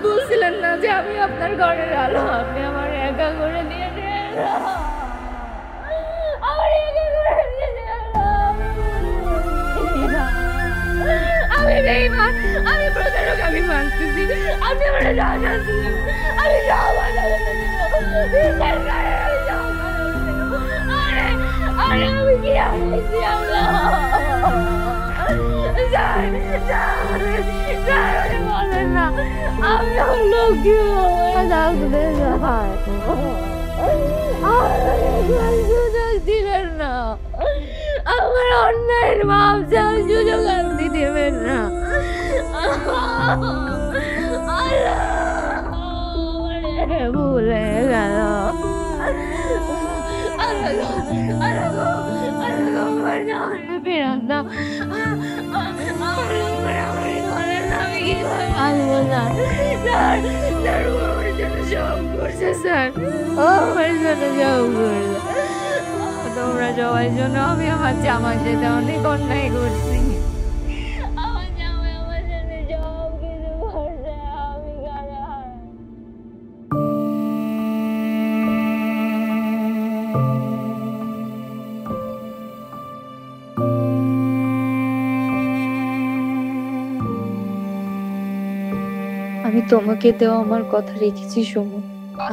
বলছিলেন না যে আমি আপনার ঘরের আলো, আপনি আমার একা করে দিয়ে দেন। আমার একা করে দিয়ে দেন। আমি বেঈমান, আমি প্রতারক, আমি মানতেছি। আপনি আমার জানাচ্ছেন, আমি সব আরে আমি কি আছি আল্লাহ? বলেন না, আমি লোক দিলেন না, আমার অন্যায়ের মাপ যাওয়ার সুযোগ আপনি দেবেন না। ভুলে গেল তোমরা সবাই জন্য আমি আমার জামার সাথে অনেক অন্যায় করছি। আমার জামাই আমার সাথে সব কিছু করছে, আমি আমি তোমাকে দেওয়া আমার কথা রেখেছি সুমন।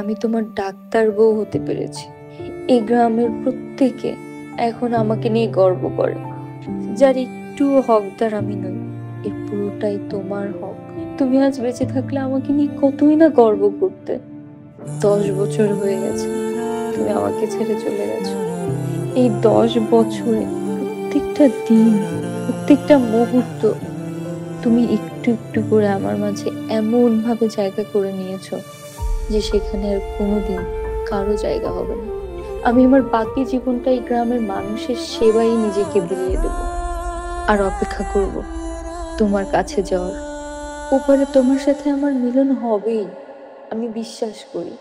আমি তোমার ডাক্তার বউ হতে পেরেছি। এই গ্রামের প্রত্যেকে এখন আমাকে নিয়ে গর্ব করে। যার একটু হকদার আমি নই, এর পুরোটাই তোমার হক। তুমি আজ বেঁচে থাকলে আমাকে নিয়ে কতই না গর্ব করতে। 10 বছর হয়ে গেছে তুমি আমাকে ছেড়ে চলে গেছো। এই 10 বছরে প্রত্যেকটা দিন, প্রত্যেকটা মুহূর্ত তুমি একটু একটু করে আমার মাঝে এমন ভাবে জায়গা করে নিয়েছো যে সেখানে আর কোনোদিন কারো জায়গা হবে না। আমি আমার বাকি জীবনটা এই গ্রামের মানুষের সেবায় নিজেকে বিলিয়ে দেব, আর অপেক্ষা করব তোমার কাছে যাওয়ার। ওপারে তোমার সাথে আমার মিলন হবেই, আমি বিশ্বাস করি।